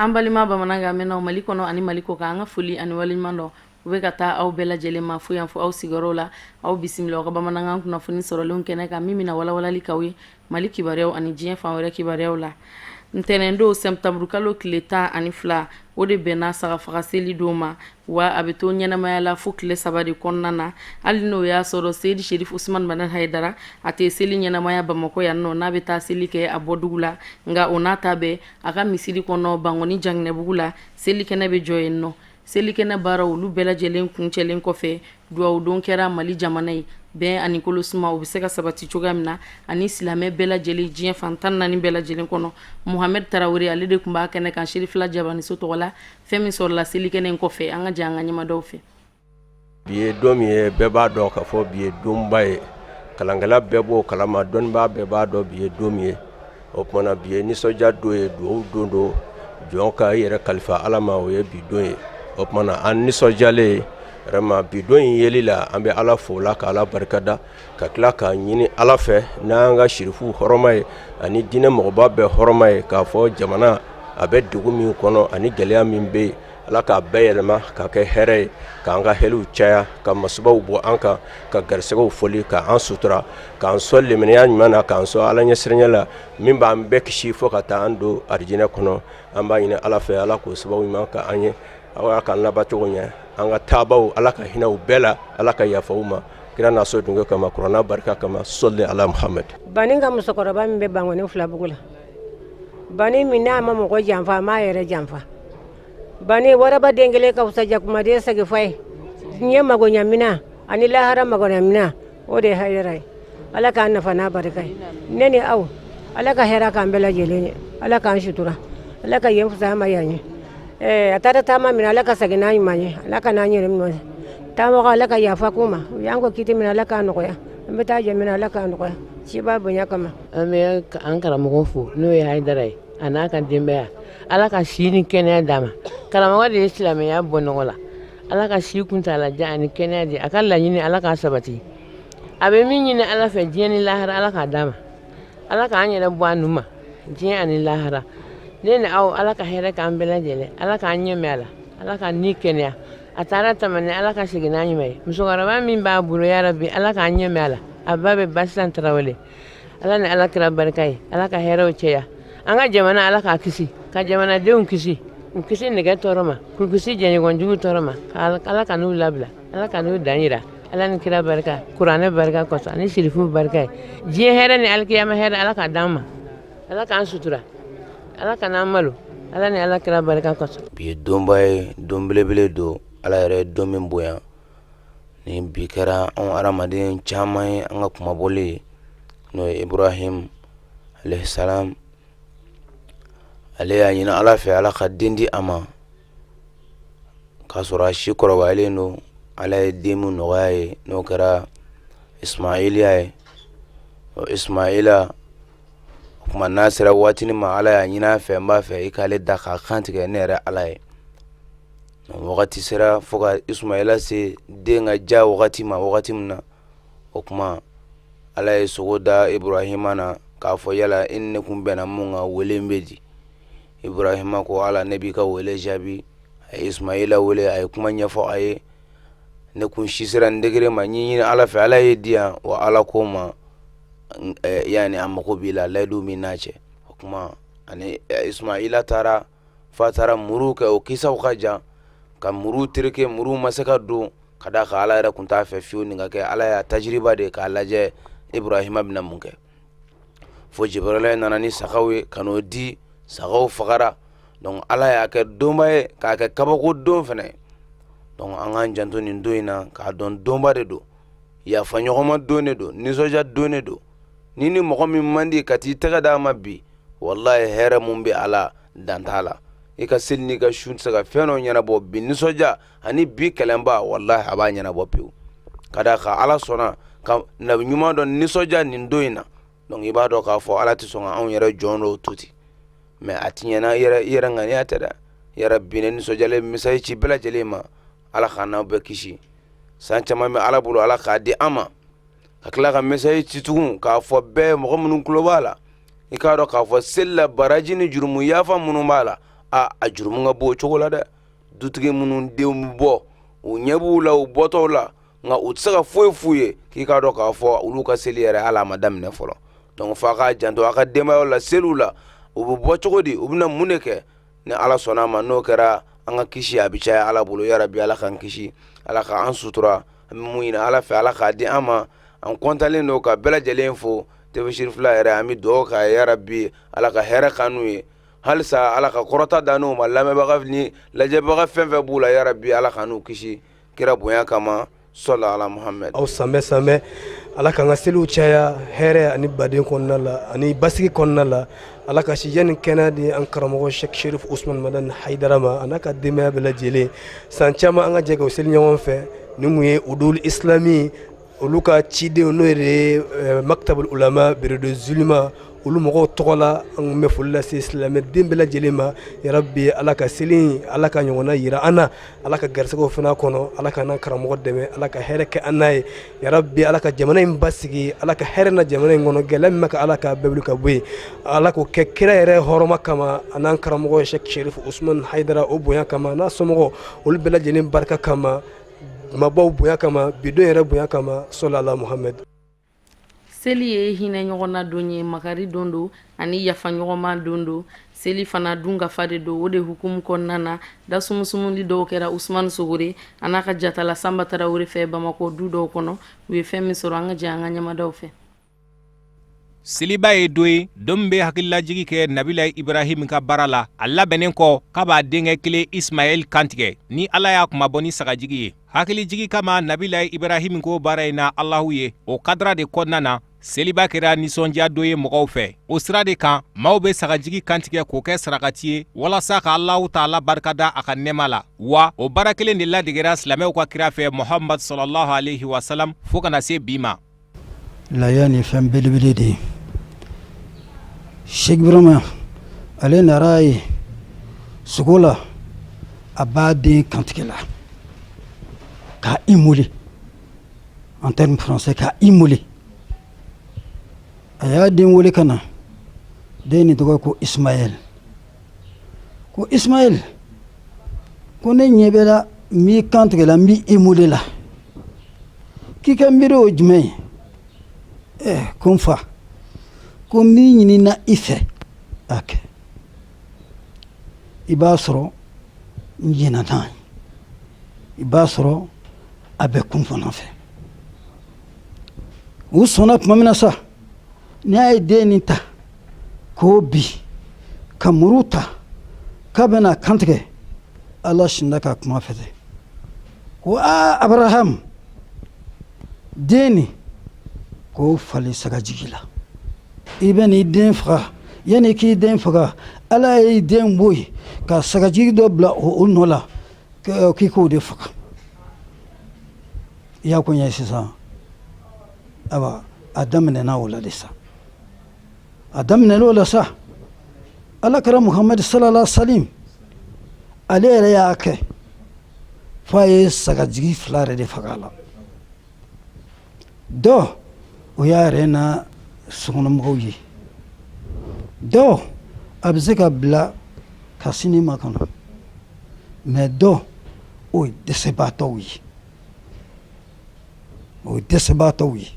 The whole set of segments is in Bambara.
an balima bamananga mena Mali kɔnɔ ani Mali kɔ kan an ka foli ani waliɲuman dɔn u bɛ ka taa aw bɛɛ lajɛlen ma fo yan fo aw sigiyɔrɔ la aw bisimila aw ka bamanankan kunnafoni sɔrɔlenw kɛnɛ kan min bɛna walawalali k'aw ye Mali kibaruyaw ani diɲɛ fan wɛrɛ kibaruyaw la ntɛnɛndon septembre kalo tile 12 o de bɛnna sagafaga seli don ma wa a bɛ to ɲɛnamaya la fo tile 3 de kɔnɔna na hali n'o y'a sɔrɔ Seydi Sherif Usman Badan Haidara a tɛ seli ɲɛnamaya Bamakɔ yan nɔ n'a bɛ taa seli kɛ a bɔdugu la nka o n'a ta bɛɛ a ka misiri kɔnɔ Bangɔni Janginɛbugu la selikɛnɛ bɛ jɔ yen nɔ selikɛnɛ baaraw olu bɛɛ lajɛlen kuncɛlen kɔfɛ duwawudon kɛra Mali jamana ye bɛn ani kolosuma u bɛ se ka sabati cogoya min na ani silamɛ bɛɛ lajɛlen diɲɛ fan 14 bɛɛ lajɛlen kɔnɔ Mohamed Tarawele ale de tun b'a kɛnɛ kan Sherifila Jabaniso tɔgɔ la fɛn min sɔrɔla selikɛnɛ in kɔfɛ an ka jɛ an ka ɲɛmadaw fɛ bi ye don min ye bɛɛ b'a dɔn k'a fɔ bi ye donba ye kalankɛla bɛɛ b'o kalama dɔnnibaa bɛɛ b'a dɔn bi ye don min ye o tumana bi ye nisɔndiya don ye duwawu don do jɔn ka i yɛrɛ kalifa Ala ma o ye bi don ye o tumana an nisɔndiyalen vraiment bi don in yeli la an bɛ Ala fo la ka Ala barikada ka tila k'a ɲini Ala fɛ n'an ka sherifu hɔrɔma ye ani diinɛ mɔgɔba bɛɛ hɔrɔma ye k'a fɔ jamana a bɛ dugu min kɔnɔ ani gɛlɛya min bɛ yen Ala k'a bɛɛ yɛlɛma ka kɛ hɛrɛ ye k'an ka hɛliw caya ka masubaw bɔ an kan ka garisɛgɛw foli k'an sutura k'an sɔn lemaniya ɲuman na k'an sɔn Ala ɲɛsiranya la min b'an bɛɛ kisi fo ka taa an don arijinɛ kɔnɔ an b'a ɲini Ala fɛ Ala k'o sababu ɲuman ka an ye aw k'an laban cogo ɲɛ an ka taabaw Ala ka hinɛ u bɛɛ la Ala ka yafa u ma kira n'a sɔn dunke kama kuranna barika kama sɔli Ala Muhamad bani ka musokɔrɔba min bɛ Bangɔni Filabugu la bani min n'a ma mɔgɔ janfa a m'a yɛrɛ janfa bani waraba den kelen ka fusa jakumaden segi fa ye diɲɛ magoɲamina ani lahara magoɲamina o de ye hɛrɛ ye Ala k'an nafa n'a barika ye ne ni aw Ala ka hɛrɛ k'an bɛɛ lajɛlen ye Ala k'an sutura Ala ka yen fusaya ma yan ye a taara taama min Ala ka segin n'a ɲuman ye Ala ka n'an yɛrɛ minɛ taamaga Ala ka yafa k'u ma u y'an ko kiti min Ala k'a nɔgɔya an bɛ taa jɛ min Ala k'a nɔgɔya ci b'a bonya kama an bɛ an karamɔgɔ fo n'o ye Haidara ye a n'a ka denbaya Ala ka si ni kɛnɛya d'a ma karamɔgɔ de ye silamɛya bɔ nɔgɔ la Ala ka si kuntalajan ani kɛnɛya di a ka laɲini Ala k'a sabati a bɛ min ɲini Ala fɛ diɲɛ ni lahara Ala k'a d'a ma Ala k'an yɛrɛ bɔ a nu ma diɲɛ ani lahara ne ni aw Ala ka hɛrɛ k'an bɛɛ lajɛlen Ala k'an ɲɛmɛ a la Ala ka ni kɛnɛya a taara tɛmɛ Ala ka segin n'a ɲuman ye musokɔrɔba min b'a bolo ya Rabbi Ala k'an ɲɛmɛ a la a ba bɛ Basilan Tarawele Ala ni Ala kira barika ye Ala ka hɛrɛw cɛya an ka jamana Ala k'a kisi ka jamanadenw kisi u kisi nɛgɛ tɔɔrɔ ma k'u kisi jɛɲɔgɔnjugu tɔɔrɔ ma Ala ka n'u labila Ala ka n'u dan yira Ala ni kira barika kuranɛ barika kɔsɔn ani sherifu barika ye diɲɛ hɛrɛ ni alikiyama hɛrɛ Ala ka d'an ma Ala k'an sutura Ala ka n'an malo Ala ni Ala kira barika kɔsɔn bi ye donba ye don belebele don Ala yɛrɛ ye don min bonya ni bi kɛra anw adamaden caman ye an ka kumabɔlen ye n'o ye Ibrahim alayhi salam ale y'a ɲini Ala fɛ Ala ka den di a ma k'a sɔrɔ a si kɔrɔbayalen don Ala ye den min nɔgɔya ye n'o kɛra Ismailiya ye o Ismaila o kuma n'a sera waatini ma Ala y'a ɲini a fɛ n b'a fɛ i k'ale da k'a kantigɛ ne yɛrɛ Ala ye wagati sera fo ka Ismaila se den ka ja wagati ma wagati min na o kuma Ala ye sogo da Ibrahima na k'a fɔ yala i ni ne kun bɛnna mun kan wele bɛ di Ibrahima ko Ala ne b'i ka wele jaabi a ye Ismaila wele a ye kuma ɲɛfɔ a ye ne kun si sera n degere ma ɲini Ala fɛ Ala ye di yan wa Ala ko ma yani a mago b'i la layidu min n'a cɛ o kuma ani Ismaila taara fa taara muru kɛ o kisaw ka jan ka muru tereke muru ma se ka don ka da ka Ala yɛrɛ kun t'a fɛ fiyewu nin ka kɛ Ala y'a tajiriba de k'a lajɛ Ibrahima bɛna mun kɛ fo Jibrila nana ni sagaw ye ka n'o di sagaw fagara donc Ala y'a kɛ donba ye k'a kɛ kabako don fɛnɛ donc an k'an janto nin don in na k'a dɔn donba de don yafa ɲɔgɔnma don de don nisɔndiya don de don ni mɔgɔ min man di ka t'i tɛgɛ d'a ma bi wallahi hɛrɛ mun bɛ Ala dan t'a la i ka seli n'i ka su tɛ se ka fɛn dɔ ɲɛnabɔ bi nisɔndiya ani bi kɛlɛnba wallahi a b'a ɲɛnabɔ pewu ka d'a kan Ala sɔnna ka nabi ɲuman dɔ nisɔndiya nin don in na donc i b'a dɔn k'a fɔ Ala tɛ sɔn ka anw yɛrɛ jɔn dɔw to ten mais a ti ɲɛna i yɛrɛ ŋaniya tɛ dɛ yɛrɛ bi ne nisɔndiyalen misayi ci bɛɛ lajɛlen ma Ala ka n'aw bɛɛ kisi san caman bɛ Ala bolo Ala k'a di an ma ka tila ka misayi ci tugun k'a fɔ bɛɛ mɔgɔ minnu tulo b'a la i k'a dɔn k'a fɔ seli la baraji ni jurumu yafa minnu b'a la a jurumu ka b'o cogo la dɛ dutigi minnu denw bɛ bɔ u ɲɛ b'u la u bɔtɔw la nka u tɛ se ka foyi f'u ye k'i k'a dɔn k'a fɔ olu ka seli yɛrɛ hali a ma daminɛ fɔlɔ donc f'a k'a janto a ka denbayaw la seliw la u bɛ bɔ cogo di u bɛna mun de kɛ ni ala sɔnna a ma n'o kɛra an ka kisi a bɛ caya ala bolo yarabi ala k'an kisi ala k'an sutura an bɛ mun ɲini ala fɛ ala k'a di an ma an kɔntalen don ka bɛɛ lajɛlen fo tefsir fila yɛrɛ an bɛ dugawu k'a ye yarabi ala ka hɛrɛ k'an n'u ye halisa ala ka kɔrɔta dan n'u ma lamɛnbaga ni lajɛbaga fɛn fɛn b'u la yarabi ala k'an n'u kisi kira bonya kama sɔla ala muhammed aw sanbɛ ala k'an ka seliw caya hɛrɛ ani baden kɔnɔna la ani basigi kɔnɔna la ala ka sijɛ ni kɛnɛ di an karamɔgɔ Sheikh Sherif Usman Madan Haidara ma a n'a ka denbaya bɛɛ lajɛlen san caman an ka jɛ ka seli ɲɔgɔn fɛ ni mun ye udul islami olu ka cidenw n'o ye maktabul ulama beredo zulima olu mɔgɔw tɔgɔ la an bɛ foli lase silamɛden bɛɛ lajɛlen ma yarabi ala ka seli ala ka ɲɔgɔnna yira an na ala ka garisɛgɛw fana kɔnɔ ala ka n'an karamɔgɔ dɛmɛ ala ka hɛrɛ kɛ an n'a ye yarabi ala ka jamana in basigi ala ka hɛrɛ na jamana in kɔnɔ gɛlɛya min bɛ ka ala ka bɛɛ wuli ka bɔ yen ala k'o kɛ kira yɛrɛ hɔrɔma kama a n'an karamɔgɔ Sheikh Sherif Usman Haidara o bonya kama n'a somɔgɔw olu bɛɛ lajɛlen barika kama mabaw bonya kama bidon yɛrɛ bonya kama sɔlala muhammed seli ye hinɛ ɲɔgɔnna don ye makari don do ani yafa ɲɔgɔnma don do seli fana dun gafa de do o de hukumu kɔnɔna na dasumusumuli dɔw kɛra Usman Sogore a n'a ka jatala Samba Tarawele fɛ Bamako du dɔw kɔnɔ u ye fɛn min sɔrɔ an ka jɛ an ka ɲɛmadaw fɛ seliba ye do ye don min bɛ hakililajigi kɛ Nabila Ibrahim ka baara la a labɛnnen kɔ k'a b'a denkɛ kelen Ismael kantigɛ ni ala y'a kuma bɔ ni sagajigi ye hakilijigi kama Nabila Ibrahim ko baara in na Alahu ye o kadira de kɔnɔna na seliba kɛra nisɔndiya do ye mɔgɔw fɛ o sira de kan maaw bɛ sagajigi kantigɛ k'o kɛ sarakati ye walasa ka Alahu taala barikada a ka nɛɛma la wa o baara kelen de ladegera silamɛw ka kira fɛ Muhammad sallallahu alaihi wasallam fo kana se bi ma laya ni fɛn belebele de ye Sheikh Ibrahima ale nara ye sogo la a b'a den kantigɛ la k'a immoler en termes français k'a immoler a y'a den wele ka na den nin tɔgɔ ko Ismaël ko Ismaël ko ne ɲɛ bɛ la n b'i kantigɛ la n b'i immoler la k'i ka miiri o jumɛn ye ko n fa ko n b'i ɲinina i fɛ a kɛ i b'a sɔrɔ n jɛna n'a ye i b'a sɔrɔ a bɛ kun fana fɛ u sɔnna tuma min na sa ni a ye den nin ta k'o bi ka muru ta k'a bɛna kantigɛ ala sinna ka kuma fɛ dɛ ko Abraham den nin k'o falen sagajigi la i bɛ n'i den faga yanni k'i den faga ala y'i den bɔ yen ka sagajigi dɔ bila o nɔ la k'i k'o de faga i y'a ko ɲɛ sisan awa a daminɛna o la de sa a daminɛna o la sa ala kɛra Muhammad sallallahu alaihi wasallam ale yɛrɛ y'a kɛ fo a ye sagajigi fila yɛrɛ de faga a la dɔ o y'a yɛrɛ na sokɔnɔmɔgɔw ye dɔ a bɛ se ka bila ka sini ma kɔnɔ mɛ dɔ o ye dɛsɛbaatɔw ye o ye dɛsɛbaatɔw ye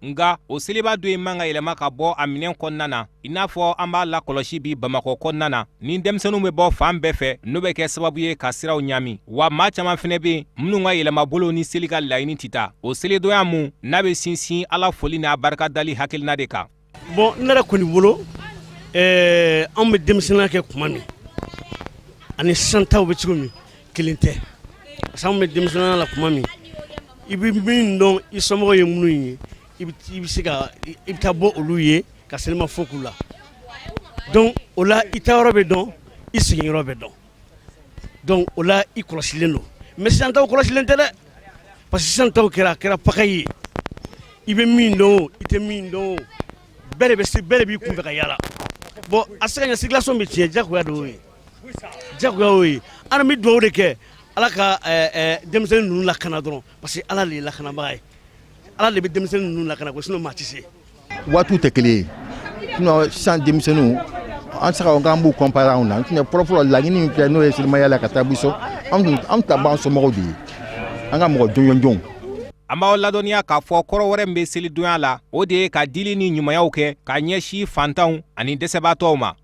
nga o seliba do in man ka yɛlɛma ka bɔ a minɛn kɔnɔna na i n'a fɔ an b'a lakɔlɔsi bi Bamakɔ kɔnɔna na ni denmisɛnninw bɛ bɔ fan bɛɛ fɛ n'o bɛ kɛ sababu ye ka siraw ɲami wa maa caman fɛnɛ bɛ minnu ka yɛlɛma bolo ni seli ka laɲini tɛ taa o selidonya mun n'a bɛ sinsin ala foli n'a barikadali hakilina de kan bon ne yɛrɛ kɔni bolo an bɛ denmisɛnninya kɛ kuma min ani sisan taw bɛ cogo min kelen tɛ parce que an bɛ denmisɛnninya la kuma min i bɛ min dɔn i somɔgɔw ye minnu ye i bɛ se ka i bɛ taa bɔ olu ye ka selima fo k'u la donc o la i taa yɔrɔ bɛ dɔn i sigin yɔrɔ bɛ dɔn donc o la i kɔlɔsilen don mais sisan taw kɔlɔsilen tɛ dɛ parce que sisan taw kɛra a kɛra paka ye i bɛ min dɔn o i tɛ min dɔn o bɛɛ de b'i kun fɛ ka yaala bon a se ka ɲɛ circulation bɛ tiɲɛ jagoya de y'o ye jagoya y'o ye an bɛ dugawu de kɛ ala ka denmisɛnnin ninnu lakana dɔrɔn parce que ala de ye lakanabaga ye ala de bɛ denmisɛnnin ninnu lakana ko sinon maa tɛ se waatiw tɛ kelen ye sinon sisan denmisɛnninw an saka on gambu comparer on na tine propre la ngini ke no e silma yala katabuso am taban so mo di anga mo jonjon Amba ladoniya k'a fɔ kɔrɔ wɛrɛ min bɛ selidonya la o de ye ka dili ni ɲumanyaw kɛ ka ɲɛsi fantanw ani dɛsɛbaatɔw ma.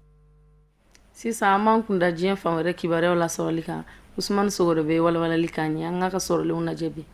Sisan an b'an kunda diɲɛ fan wɛrɛ kibaruyaw la sɔrɔli kan Usmani Sogoro bɛ walawalali k'an ye an ka sɔrɔlenw lajɛ bi.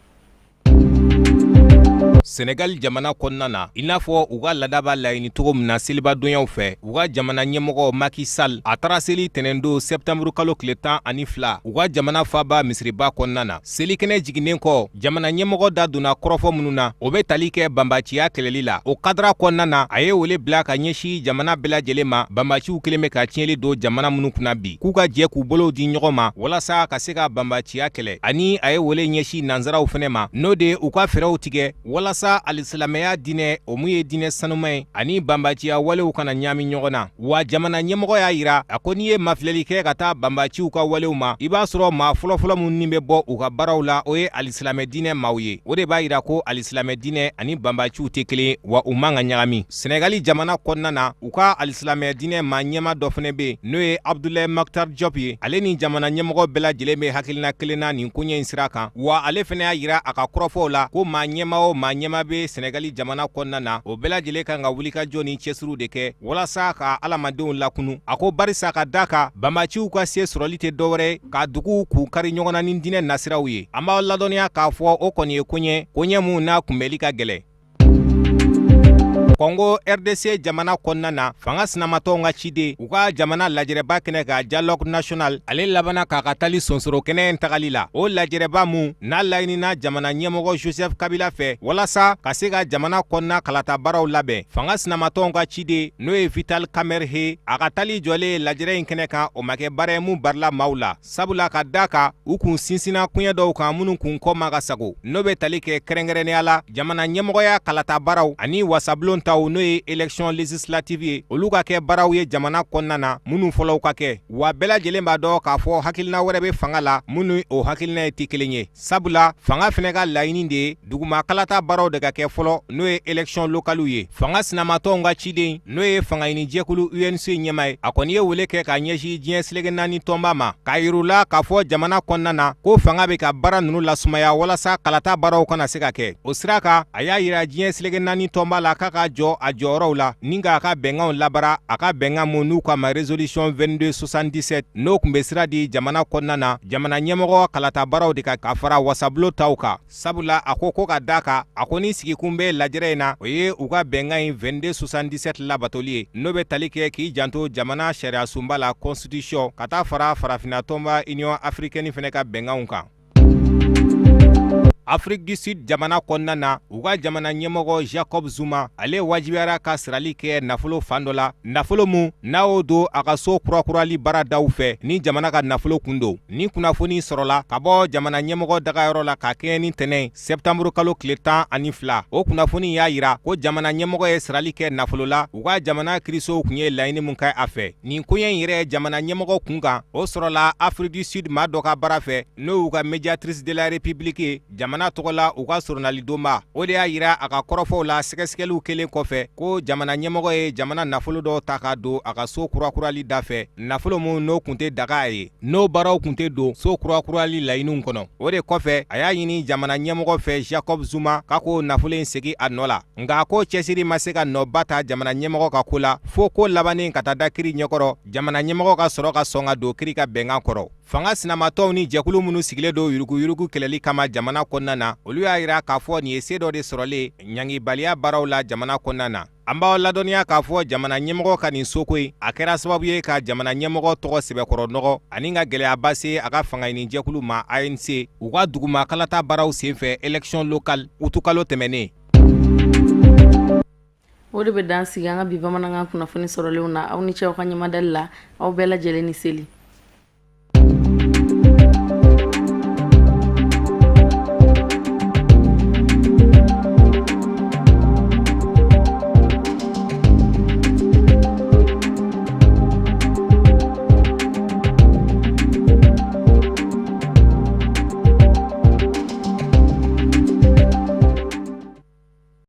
Senegal jamana kɔnɔna na i n'a fɔ u ka laada b'a laɲini cogo min na seliba donyaw fɛ u ka jamana ɲɛmɔgɔ Macky Sall a taara seli tɛnɛndon septembre kalo tile 12 u ka jamana faaba misiriba kɔnɔna na selikɛnɛ jiginnen kɔ jamana ɲɛmɔgɔ da donna kɔrɔfɔ minnu na o bɛ tali kɛ banbaciya kɛlɛli la o kadira kɔnɔna na a ye wele bila ka ɲɛsin jamana bɛɛ lajɛlen ma banbaciw kelen bɛ ka tiɲɛli don jamana minnu kunna bi k'u ka jɛ k'u bolow di ɲɔgɔn ma walasa ka se ka banbaciya kɛlɛ ani a ye wele ɲɛsin nanzaraw fɛnɛ ma n'o de u ka fɛɛrɛw tigɛ walasa alisilamɛya diinɛ o mun ye diinɛ sanuma ye ani banbaciya walew kana ɲaami ɲɔgɔn na wa jamana ɲɛmɔgɔ y'a yira a ko n'i ye mafilɛli kɛ ka taa banbaciw ka walew ma i b'a sɔrɔ maa fɔlɔfɔlɔ minnu bɛ bɔ u ka baaraw la o ye alisilamɛ diinɛ maaw ye o de b'a yira ko alisilamɛ diinɛ ani banbaciw tɛ kelen wa u man ka ɲagami Senegali jamana kɔnɔna na u ka alisilamɛ diinɛ maa ɲɛma dɔ fɛnɛ bɛ n'o ye Abdoulaye Maktar Diop ye ale ni jamana ɲɛmɔgɔ bɛɛ lajɛlen bɛ hakilina kelen na nin koɲɛ in sira kan wa ale fɛnɛ y'a yira a ka kɔrɔfɔw la ko maa ɲɛma o maa ɲɛma bɛ Senegali jamana kɔnɔna na o bɛɛ lajɛlen kan ka wulikajɔ ni cɛsiriw de kɛ walasa ka alamadenw lakunu a ko barisa ka da kan banbaciw ka se sɔrɔli tɛ dɔwɛrɛ ka duguw k'u kari ɲɔgɔn na ni diinɛ nasiraw ye an b'aw ladɔnniya k'a fɔ o kɔni ye koɲɛ mun n'a kunbɛli ka gɛlɛn. Congo RDC jamana kɔnɔna na fanga sinamatɔw ka ciden u ka jamana lajɛrɛba kɛnɛ ka dialogue national ale labana k'a ka tali sonsoro kɛnɛ in tagali la o lajɛrɛba mun n'a laɲinina jamana ɲɛmɔgɔ Joseph Kabila fɛ walasa ka se ka jamana kɔnɔna kalata baaraw labɛn fanga sinamatɔw ka ciden n'o ye Vital Kamerhe a ka tali jɔlen lajɛrɛ in kɛnɛ kan o ma kɛ baara ye mun barila maaw la sabula ka da kan u kun sinsinna kuɲɛ dɔw kan minnu kun kɔ ma ka sago n'o bɛ tali kɛ kɛrɛnkɛrɛnnenya la jamana ɲɛmɔgɔya kalata baaraw ani wasablon taw n'o ye élection législative ye olu ka kɛ baaraw ye jamana kɔnɔna na minnu fɔlɔw ka kɛ wa bɛɛ lajɛlen b'a dɔn k'a fɔ hakilina wɛrɛ bɛ fanga la minnu o hakilina ye tɛ kelen ye sabula fanga fɛnɛ ka laɲini de ye duguma kalata baaraw de ka kɛ fɔlɔ n'o ye élection locale ye fanga sinamatɔw ka ciden n'o ye fanga ɲini jɛkulu UNC ɲɛma ye a kɔni ye wele kɛ ka ɲɛsin diɲɛ selege naani tɔnba ma k'a yir'ula k'a fɔ jamana kɔnɔna na ko fanga bɛ ka baara ninnu lasumaya walasa kalata baaraw kana se ka kɛ o sira kan a y'a yira diɲɛ selege naani tɔnba la k'a ka jɔ a jɔyɔrɔw la ni k'a ka bɛnkanw labara a ka bɛnkan mun n'u k'a ma résolution 2277 n'o kun bɛ sira di jamana kɔnɔna na jamana ɲɛmɔgɔ kalata baaraw de ka fara wasabulo taw kan sabula a ko ka da kan a ko ni sigikun bɛ lajɛrɛ in na o ye u ka bɛnkan in 2277 labatoli ye n'o bɛ tali kɛ k'i janto jamana sariya sunba la constitution ka taa fara farafinna tɔnba union africaine fɛnɛ ka bɛnkanw kan. Afrique du Sud jamana kɔnɔna na u ka jamana ɲɛmɔgɔ Jacob Zuma ale wajibiyara ka sirali kɛ nafolo fan dɔ la nafolo mun n'a y'o don a ka so kurakurali baara daw fɛ ni jamana ka nafolo kun don ni kunnafoni sɔrɔla ka bɔ jamana ɲɛmɔgɔ dagayɔrɔ la ka kɛɲɛ ni tɛnɛ septembre kalo tile 12 o kunnafoni y'a yira ko jamana ɲɛmɔgɔ ye sirali kɛ nafolo la u ka jamana kirisow kun ye laɲini mun kɛ a fɛ nin koɲɛ in yɛrɛ jamana ɲɛmɔgɔ kun kan o sɔrɔla Afrique du Sud maa dɔ ka baara fɛ n'o y'u ka médiatrice de la République ye jamana tɔgɔ la u ka sɔrɔnali donba o de y'a yira a ka kɔrɔfɔw la sɛgɛsɛgɛliw kelen kɔfɛ ko jamana ɲɛmɔgɔ ye jamana nafolo dɔ ta ka don a ka so kurakurali da fɛ nafolo mun n'o kun tɛ daga ye n'o baaraw kun tɛ don so kurakurali laɲiniw kɔnɔ o de kɔfɛ a y'a ɲini jamana ɲɛmɔgɔ fɛ Jacob Zuma k'a ko nafolo in segin a nɔ la nka ko cɛsiri ma se ka nɔba ta jamana ɲɛmɔgɔ ka ko la fo ko labannen ka taa da kiri ɲɛkɔrɔ jamana ɲɛmɔgɔ ka sɔrɔ ka sɔn ka don kiri ka bɛnkan kɔrɔ fanga sinamatɔw ni jɛkulu minnu sigilen don yuruguyurugu kɛlɛli kama jamana kɔnɔna na olu y'a yira k'a fɔ nin ye se dɔ de sɔrɔlen ɲangibaliya baaraw la jamana kɔnɔna na an b'aw ladɔnniya k'a fɔ jamana ɲɛmɔgɔ ka nin soko ye a kɛra sababu ye ka jamana ɲɛmɔgɔ tɔgɔ sɛbɛkɔrɔ nɔgɔ ani ka gɛlɛyaba se a ka fanga ɲini jɛkulu ma ANC u ka duguma kalata baaraw senfɛ élection locale utukalo tɛmɛnen. O de bɛ dan sigi an ka bi bamanankan kunnafoni sɔrɔlenw na aw ni cɛw ka ɲamadali la aw bɛɛ lajɛlen ni seli.